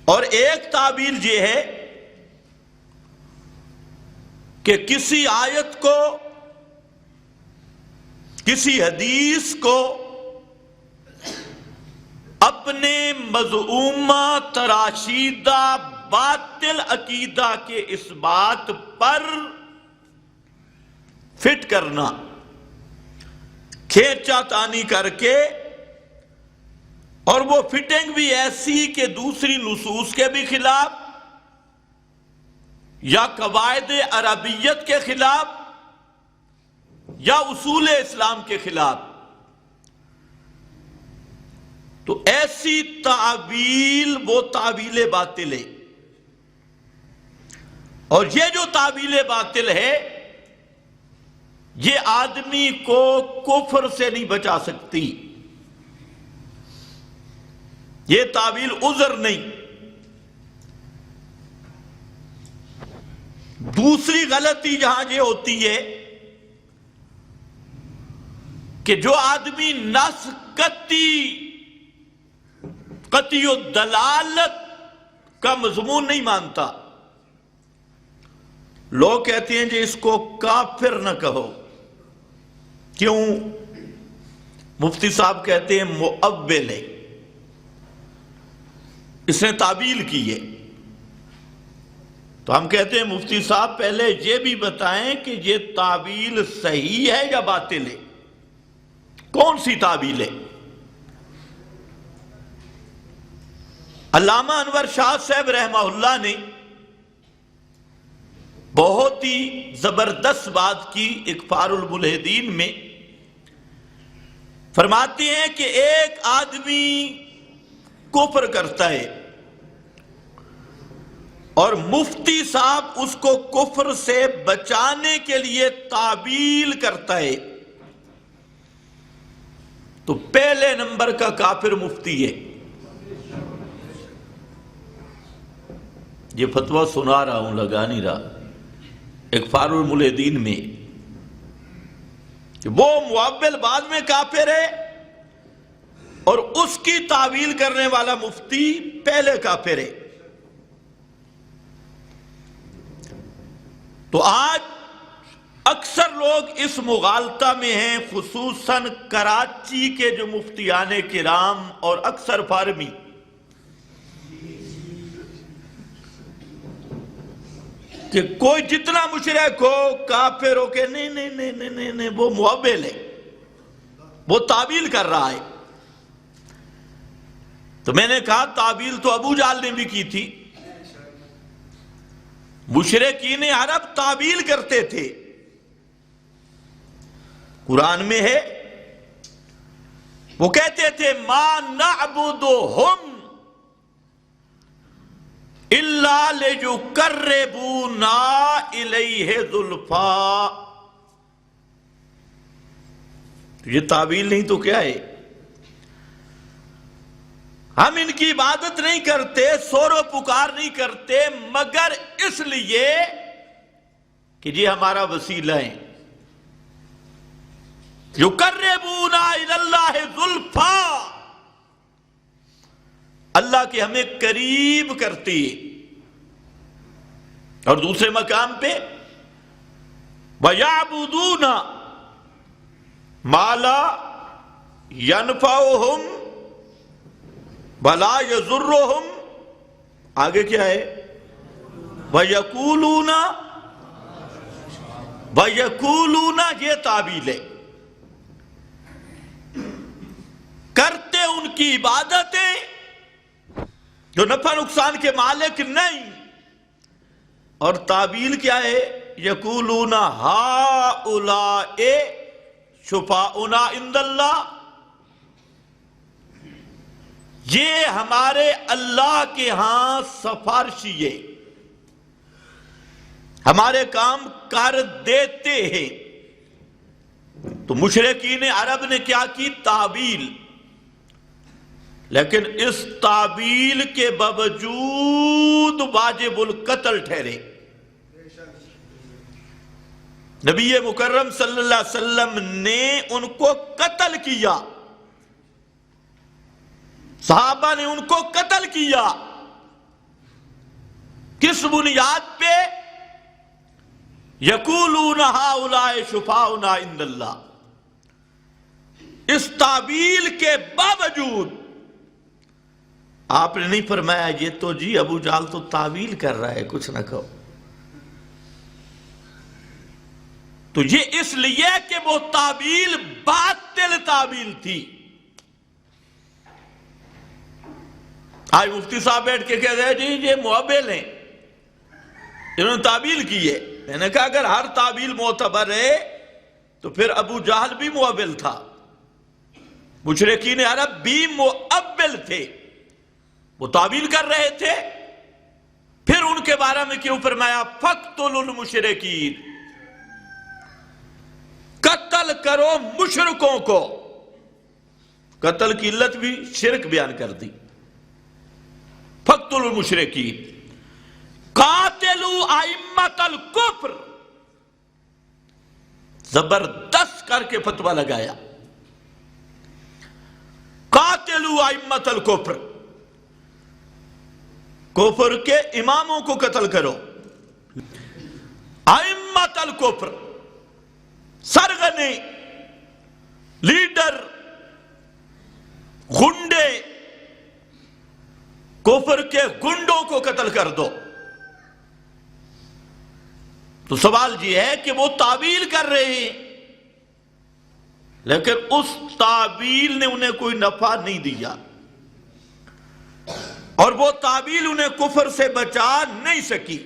اور ایک تعبیل یہ ہے کہ کسی آیت کو، کسی حدیث کو اپنے مذمومہ تراشیدہ باطل عقیدہ کے اس بات پر فٹ کرنا، کھینچا تانی کر کے، اور وہ فٹنگ بھی ایسی کہ دوسری نصوص کے بھی خلاف یا قواعد عربیت کے خلاف یا اصول اسلام کے خلاف. تو ایسی تعویل وہ تعویل باطل ہے، اور یہ جو تعویل باطل ہے یہ آدمی کو کفر سے نہیں بچا سکتی. یہ تعویل عذر نہیں. دوسری غلطی جہاں یہ ہوتی ہے کہ جو آدمی نص قطعی و دلالت کا مضمون نہیں مانتا، لوگ کہتے ہیں کہ اس کو کافر نہ کہو. کیوں؟ مفتی صاحب کہتے ہیں مؤول ہے، اس نے تعبیل کی ہے. تو ہم کہتے ہیں مفتی صاحب پہلے یہ بھی بتائیں کہ یہ تعبیل صحیح ہے یا باطل ہے، کون سی تعبیل ہے؟ علامہ انور شاہ صاحب رحمہ اللہ نے بہت ہی زبردست بات کی اکفار الملحدین میں. فرماتے ہیں کہ ایک آدمی کفر کرتا ہے اور مفتی صاحب اس کو کفر سے بچانے کے لیے تعبیل کرتا ہے، تو پہلے نمبر کا کافر مفتی ہے. یہ فتویٰ سنا رہا ہوں، لگا نہیں رہا. اکفار الملحدین میں کہ وہ مؤول بعد میں کافر ہے اور اس کی تعویل کرنے والا مفتی پہلے کافر ہے. تو آج اکثر لوگ اس مغالطہ میں ہیں، خصوصاً کراچی کے جو مفتیان کرام اور اکثر فارمی، کہ کوئی جتنا مشرک ہو کافر ہو کہ نہیں وہ مؤول ہے، وہ تعویل کر رہا ہے. تو میں نے کہا تعویل تو ابو جہل نے بھی کی تھی. مشرکین عرب تعویل کرتے تھے. قرآن میں ہے، وہ کہتے تھے ما نعبدہم الا لیقربونا الیہ زلفا. یہ تعویل نہیں تو کیا ہے؟ ہم ان کی عبادت نہیں کرتے، سور و پکار نہیں کرتے مگر اس لیے کہ یہ ہمارا وسیلہ ہے. یقربونا الی اللہ زلفا، اللہ کے ہمیں قریب کرتی ہے. اور دوسرے مقام پہ وَيَعْبُدُونَ مَا لَا يَنْفَعُهُمْ وَلَا يَضُرُّهُمْ. آگے کیا ہے؟ وَيَقُولُونَ یہ تعبیل ہے. کرتے ان کی عبادتیں جو نفع نقصان کے مالک نہیں. اور تعبیل کیا ہے؟ یقولون ہؤلاء شفاؤنا عند اللہ، یہ ہمارے اللہ کے ہاں سفارشی ہے، ہمارے کام کر دیتے ہیں. تو مشرکین عرب نے کیا کی؟ تعبیل. لیکن اس تعبیل کے باوجود واجب القتل ٹھہرے. نبی مکرم صلی اللہ علیہ وسلم نے ان کو قتل کیا، صحابہ نے ان کو قتل کیا. کس بنیاد پہ؟ یقولون ہؤلاء شفاؤنا عند اللہ، اس تعویل کے باوجود آپ نے نہیں فرمایا یہ تو جی ابو جہل تو تعویل کر رہا ہے، کچھ نہ کہو۔ تو یہ اس لیے کہ وہ تعویل باطل تعویل تھی۔ آج مفتی صاحب بیٹھ کے کہہ رہے جی یہ معوّل ہیں، انہوں نے تعویل کی ہے۔ میں نے کہا اگر ہر تعویل معتبر ہے تو پھر ابو جہل بھی معوّل تھا، مشرکین عرب بھی معوّل تھے، وہ تعویل کر رہے تھے۔ پھر ان کے بارے میں کیوں فرمایا فَقْتُلُوا الْمُشْرِكِينَ، قتل کرو مشرکوں کو۔ قتل کی علت بھی شرک بیان کر دی۔ فَقْتُلُوا الْمُشْرِكِينَ قَاتِلُوا أَئِمَّةَ الْكُفْرِ، زبردست کر کے فتویٰ لگایا، قَاتِلُوا أَئِمَّةَ الْكُفْرِ، کفر کے اماموں کو قتل کرو۔ أَئِمَّةَ الْكُفْرِ، سرغنے، لیڈر، گنڈے، کفر کے گنڈوں کو قتل کر دو۔ تو سوال یہ ہے کہ وہ تعویل کر رہے ہیں، لیکن اس تعویل نے انہیں کوئی نفع نہیں دیا، اور وہ تعویل انہیں کفر سے بچا نہیں سکی۔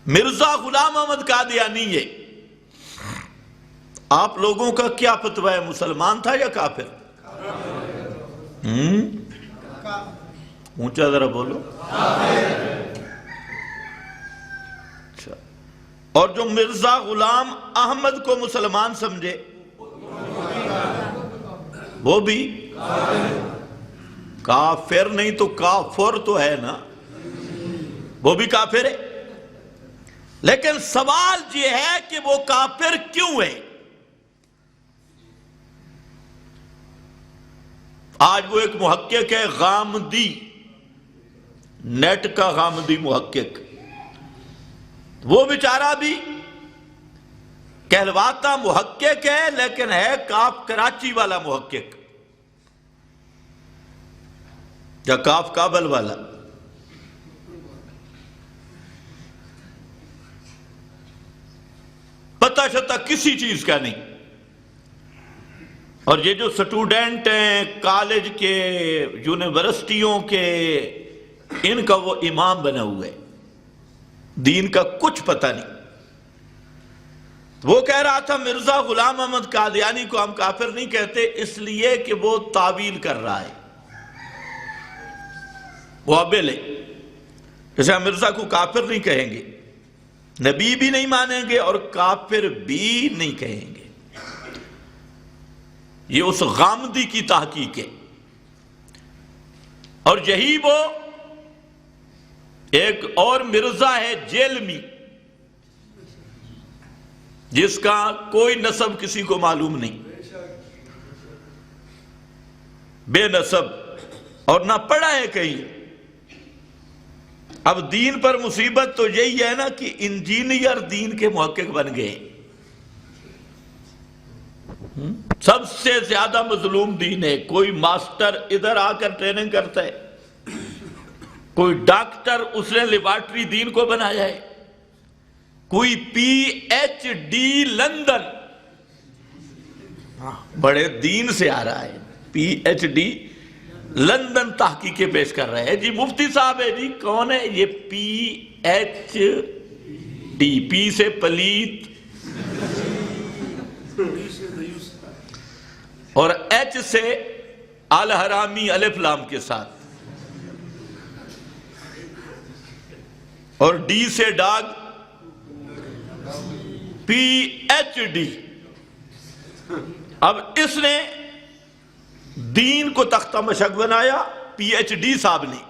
مرزا غلام احمد قادیانی ہے، آپ لوگوں کا کیا فتویٰ ہے، مسلمان تھا یا کافر؟ اونچا ذرا بولو۔ اچھا، اور جو مرزا غلام احمد کو مسلمان سمجھے وہ بھی کافر نہیں تو کافر تو ہے نا، وہ بھی کافر ہے۔ لیکن سوال یہ ہے کہ وہ کافر کیوں ہے؟ آج وہ ایک محقق ہے غامدی، نیٹ کا غامدی محقق، وہ بیچارہ بھی کہلواتا محقق ہے لیکن ہے کاف کراچی والا محقق یا کاف کابل والا۔ پتہ شتہ کسی چیز کا نہیں۔ اور یہ جو سٹوڈنٹ ہیں کالج کے، یونیورسٹیوں کے، ان کا وہ امام بنا ہوا ہے، دین کا کچھ پتہ نہیں۔ وہ کہہ رہا تھا مرزا غلام احمد قادیانی کو ہم کافر نہیں کہتے اس لیے کہ وہ تعویل کر رہا ہے، وہ معوّل ہے۔ جیسے ہم مرزا کو کافر نہیں کہیں گے، نبی بھی نہیں مانیں گے اور کافر بھی نہیں کہیں گے۔ یہ اس غامدی کی تحقیق ہے۔ اور یہی وہ ایک اور مرزا ہے جیلمی، جس کا کوئی نسب کسی کو معلوم نہیں، بے نسب اور نہ پڑھا ہے کہیں۔ اب دین پر مصیبت تو یہی ہے نا کہ انجینئر دین کے محقق بن گئے۔ سب سے زیادہ مظلوم دین ہے۔ کوئی ماسٹر ادھر آ کر ٹریننگ کرتا ہے، کوئی ڈاکٹر، اس نے لیبارٹری دین کو بنایا ہے، کوئی پی ایچ ڈی لندن، بڑے دین سے آ رہا ہے، پی ایچ ڈی لندن تحقیقیں پیش کر رہے ہیں۔ جی مفتی صاحب ہے، جی کون ہے یہ پی ایچ ڈی؟ پی سے پلیت اور ایچ سے الحرامی الف لام کے ساتھ، اور ڈی سے ڈاگ، پی ایچ ڈی۔ اب اس نے دین کو تختہ مشق بنایا، پی ایچ ڈی صاحب نے۔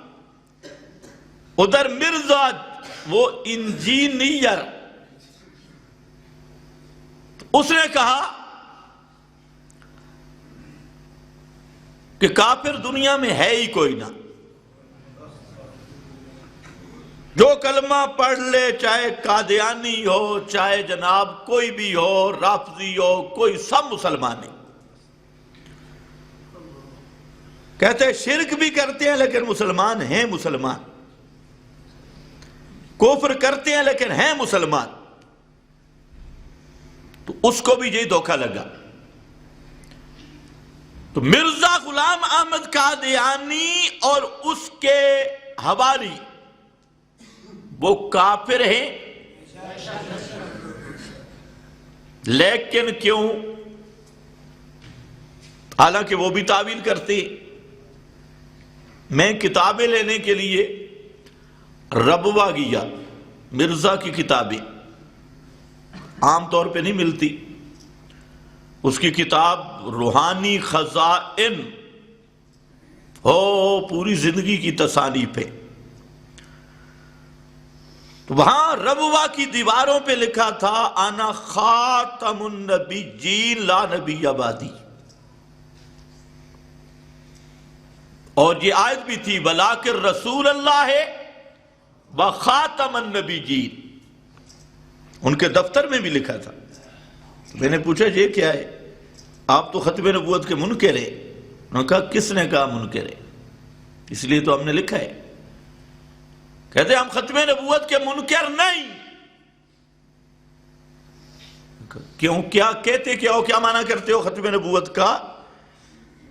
ادھر مرزا وہ انجینئر، اس نے کہا کہ کافر دنیا میں ہے ہی کوئی نہ، جو کلمہ پڑھ لے، چاہے قادیانی ہو، چاہے جناب کوئی بھی ہو، رافضی ہو، کوئی، سب مسلمان ہیں۔ کہتے ہیں شرک بھی کرتے ہیں لیکن مسلمان ہیں، مسلمان کفر کرتے ہیں لیکن ہیں مسلمان۔ تو اس کو بھی یہی دھوکہ لگا۔ تو مرزا غلام احمد قادیانی اور اس کے حوالی وہ کافر ہیں، لیکن کیوں؟ حالانکہ وہ بھی تعویل کرتے۔ میں کتابیں لینے کے لیے ربوہ گیا، مرزا کی کتابیں عام طور پہ نہیں ملتی۔ اس کی کتاب روحانی خزائن ہو، پوری زندگی کی تصانیف ہے۔ تو وہاں ربوہ کی دیواروں پہ لکھا تھا انا خاتم النبیین لا نبی بعدی، اور یہ آیت بھی تھی ولیکن رسول اللہ ہے وخاتم النبیین، ان کے دفتر میں بھی لکھا تھا۔ میں نے پوچھا یہ کیا ہے؟ آپ تو ختم نبوت کے منکر ہیں۔ انہوں نے کہا کس نے کہا منکر ہے؟ اس لیے تو ہم نے لکھا ہے۔ کہتے ہم ختم نبوت کے منکر نہیں۔ کیوں؟ کیا کہتے کیا ہو؟ کیا معنی کرتے ہو ختم نبوت کا؟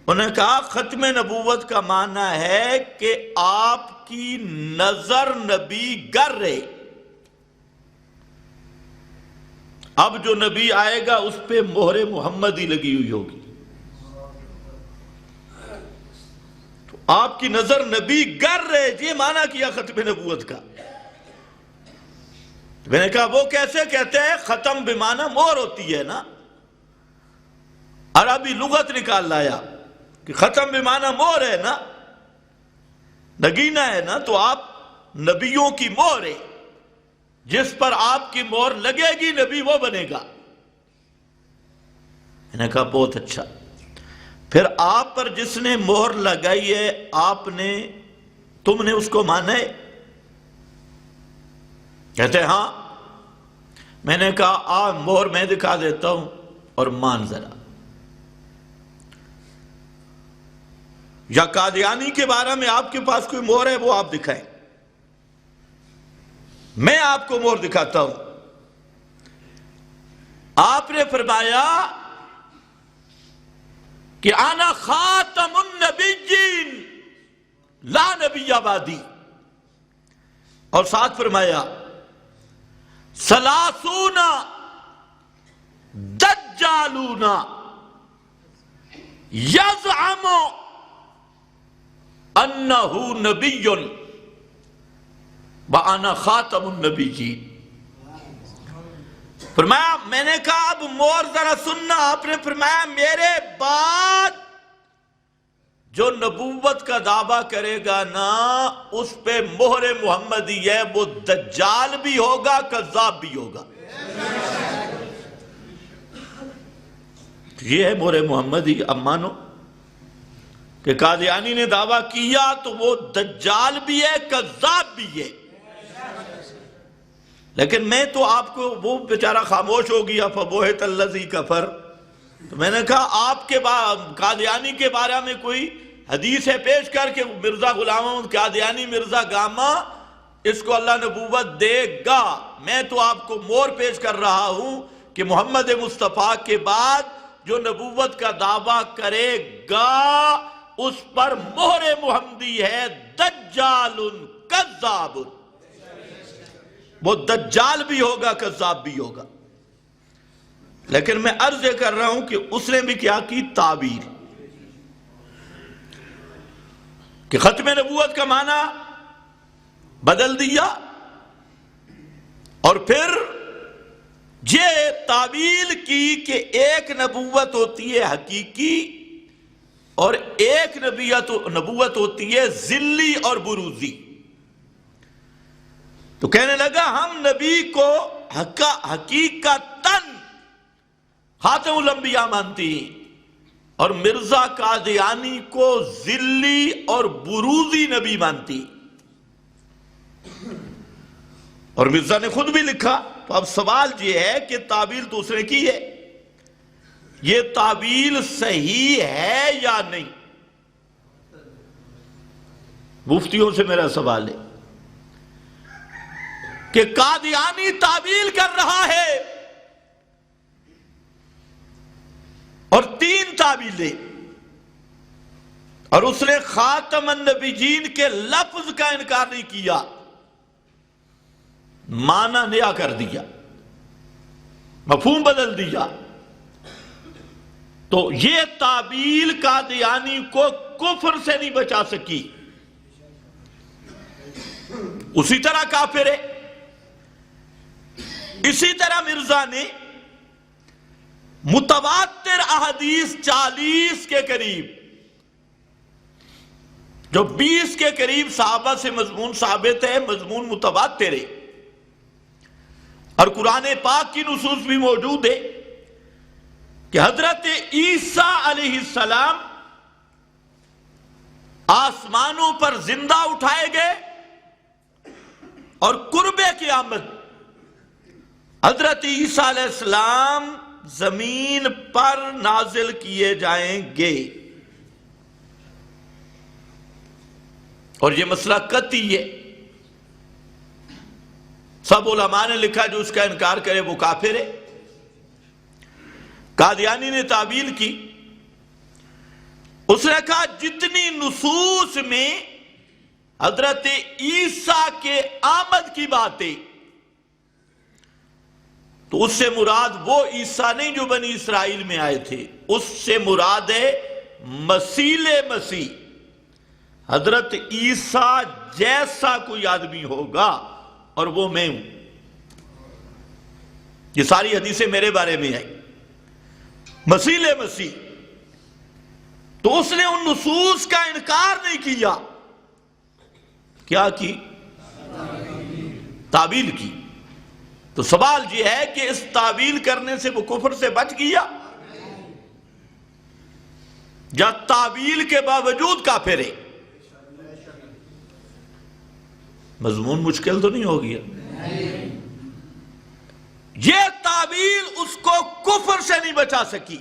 انہوں نے کہا ختم نبوت کا معنی ہے کہ آپ کی نظر نبی گر رہے، اب جو نبی آئے گا اس پہ مہر محمدی لگی ہوئی ہوگی، تو آپ کی نظر نبی گر رہے، یہ معنی کیا ختم نبوت کا۔ میں نے کہا وہ کیسے کہتے ہیں؟ ختم بمعنی مہر ہوتی ہے نا، عربی لغت نکال لایا کہ ختم بمعنی مہر ہے نا، نگینہ ہے نا، تو آپ نبیوں کی مہر ہے، جس پر آپ کی مہر لگے گی نبی وہ بنے گا۔ میں نے کہا بہت اچھا، پھر آپ پر جس نے مہر لگائی ہے تم نے اس کو مانا ہے؟ کہتے ہاں۔ میں نے کہا مہر میں دکھا دیتا ہوں اور مان ذرا۔ یا قادیانی کے بارے میں آپ کے پاس کوئی مہر ہے وہ آپ دکھائیں، میں آپ کو مہر دکھاتا ہوں۔ آپ نے فرمایا کہ انا خاتم النبیین لا نبی بعدی، اور ساتھ فرمایا ثلاثون دجالون یزعم انہ نبی وَأَنَا خَاتَمُ النَّبِيِّينَ۔ فرمایا، میں نے کہا اب مہر ذرا سننا۔ آپ نے فرمایا میرے بعد جو نبوت کا دعویٰ کرے گا نا اس پہ مہر محمدی ہے، وہ دجال بھی ہوگا کذاب بھی ہوگا۔ یہ ہے مہر محمدی۔ اب مانو کہ قادیانی نے دعویٰ کیا تو وہ دجال بھی ہے کذاب بھی ہے، لیکن میں تو آپ کو، وہ بیچارہ خاموش ہو گیا فَبُہِتَ الَّذِي كَفَرَ۔ تو میں نے کہا آپ کے قادیانی کے بارے میں کوئی حدیث ہے پیش کر کے مرزا غلام احمد قادیانی مرزا گاما اس کو اللہ نبوت دے گا؟ میں تو آپ کو مہر پیش کر رہا ہوں کہ محمد مصطفیٰ کے بعد جو نبوت کا دعویٰ کرے گا اس پر مہر محمدی ہے دجال کذاب، وہ دجال بھی ہوگا کذاب بھی ہوگا۔ لیکن میں عرض یہ کر رہا ہوں کہ اس نے بھی کیا کی؟ تعبیر، کہ ختم نبوت کا معنی بدل دیا، اور پھر یہ تعبیر کی کہ ایک نبوت ہوتی ہے حقیقی اور ایک نبوت ہوتی ہے ذلی اور بروزی۔ تو کہنے لگا ہم نبی کو حقیقتاً خاتم الانبیاء مانتی ہیں، اور مرزا قادیانی کو ذلی اور بروزی نبی مانتی۔ اور مرزا نے خود بھی لکھا. تو اب سوال یہ ہے کہ تعویل تو اس نے کی ہے، یہ تعویل صحیح ہے یا نہیں؟ مفتیوں سے میرا سوال ہے کہ قادیانی تعویل کر رہا ہے اور 3 تعویلیں، اور اس نے خاتم النبیین کے لفظ کا انکار نہیں کیا، معنی نیا کر دیا، مفہوم بدل دیا. تو یہ تعویل قادیانی کو کفر سے نہیں بچا سکی، اسی طرح کافر ہے. اسی طرح مرزا نے متواتر احادیث 40 کے قریب، جو 20 کے قریب صحابہ سے مضمون ثابت ہے، مضمون متواتر ہے، اور قرآن پاک کی نصوص بھی موجود ہے کہ حضرت عیسیٰ علیہ السلام آسمانوں پر زندہ اٹھائے گئے اور قرب قیامت حضرت عیسیٰ علیہ السلام زمین پر نازل کیے جائیں گے. اور یہ مسئلہ قطعی ہے، سب علماء نے لکھا جو اس کا انکار کرے وہ کافر ہے. قادیانی نے تعویل کی، اس نے کہا جتنی نصوص میں حضرت عیسیٰ کے آمد کی باتیں، تو اس سے مراد وہ عیسیٰ نہیں جو بنی اسرائیل میں آئے تھے، اس سے مراد ہے مسیح مسیح، حضرت عیسیٰ جیسا کوئی آدمی ہوگا اور وہ میں ہوں. یہ ساری حدیثیں میرے بارے میں آئی، مسیح مسیح. تو اس نے ان نصوص کا انکار نہیں کیا، کیا کی؟ تعویل کی. تو سوال یہ ہے کہ اس تعویل کرنے سے وہ کفر سے بچ گیا یا تعویل کے باوجود کافر ہے؟ مضمون مشکل تو نہیں ہو گیا؟ یہ تعویل اس کو کفر سے نہیں بچا سکی.